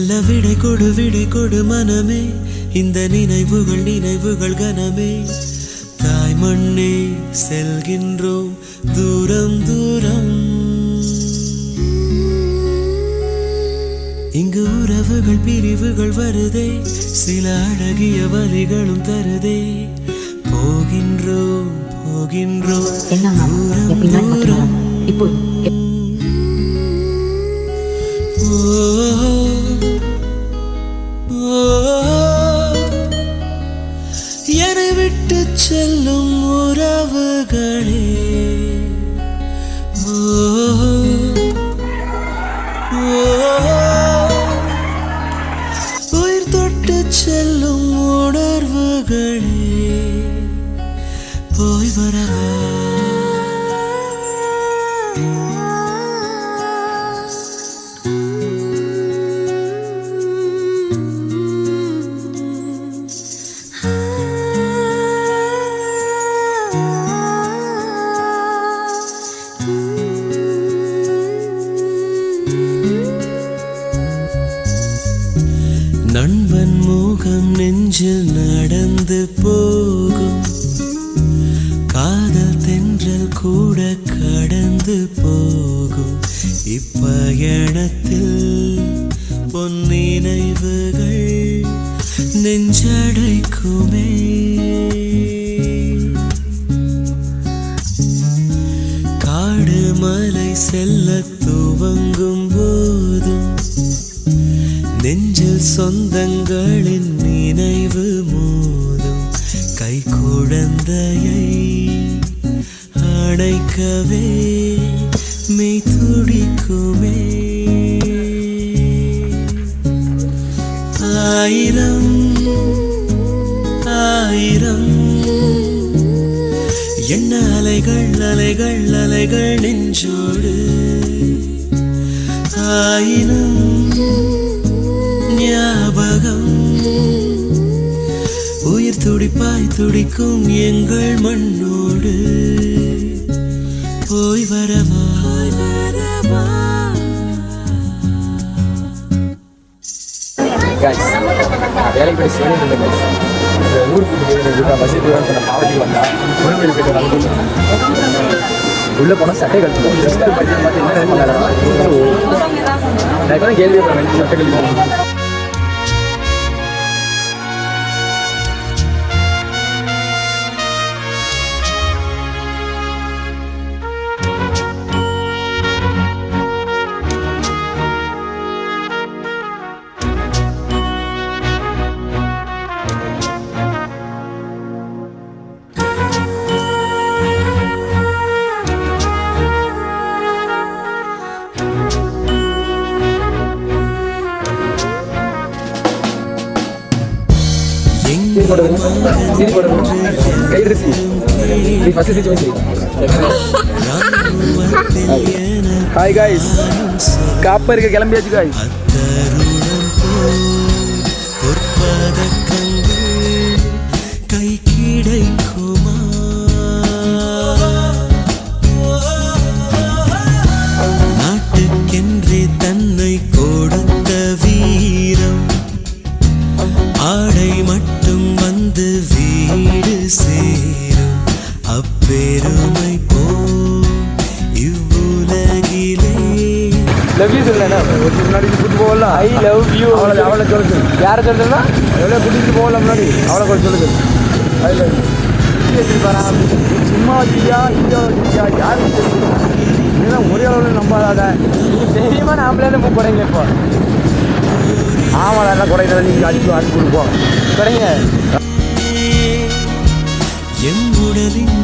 மெல்ல விடை கொடு மனமே, இந்த நினைவுகள் கனமே. தாய் மண்ணே செல்கின்றோம் தூரம் தூரம். இங்கு உறவுகள் பிரிவுகள் வருதே, சில அழகிய வலிகளும் தருதே. போகின்றோம் தூரம் தூரம். என்னை விட்டு செல்லும் உறவுகளே, உயிர் தொட்டு செல்லும் உணர்வுகளே, போய் வரவா. நண்பன் முகம் நெஞ்சில் நடந்து போகும், காதல் தென்றல் கூட கடந்து போகும். இப்பயணத்தில் பொன்னினைவுகள் நெஞ்சடைக்குமே. காடு மலை செல்ல துவங்கும் போதும் நெஞ்சில் சொந்தங்களின் நினைவு மோதும். கை குழந்தையை அணைக்கவே மெய் துடிக்குமே. ஆயிரம் ஆயிரம் என்ன அலைகள் நெஞ்சோடு. ஆயிரம் ஞாபகம் உயிர் துடிப்பாய் துடிக்கும் எங்கள் மண்ணோடு. போய் வரவா. வேலைக்கு போய் ஊருக்கு வசதி மாவட்டத்துக்கு வந்தா உள்ள போனால் சட்டை கழிச்சு கேள்வி சட்டை கழிப்போம். ஹாய் காய்ஸ், காப்பருக்கு கிளம்பியாச்சு காய்ஸ். கை கிடைக்குமா நாட்டுக்கென்றே தன்னை கொடுத்த வீரம், ஆடை மட்டும் வந்து வீடு சேரும். அப்பெருமை போ இவ்வுலகிலே. லவ் யூ சொல்லா முன்னாடி கூட்டு போகலாம். ஐ லவ் யூ அவளை சொல்லுது. யாரை சொல்லுதுன்னா எவ்வளோ கூட்டிகிட்டு போகலாம் முன்னாடி அவளை கூட சொல்லுது. ஐ லவ் யூ சும்மா வச்சியா இங்கே வச்சியா யாரும் இதெல்லாம் ஒரே அளவில் நம்பாதாத. நீங்கள் தெரியுமா நாமளே மூவ் போகிறீங்க இப்போ. ஆமாம் எல்லாம் குறையில நீங்கள் அடிச்சு கொடுப்போம். குறைங்க எம் உடலின்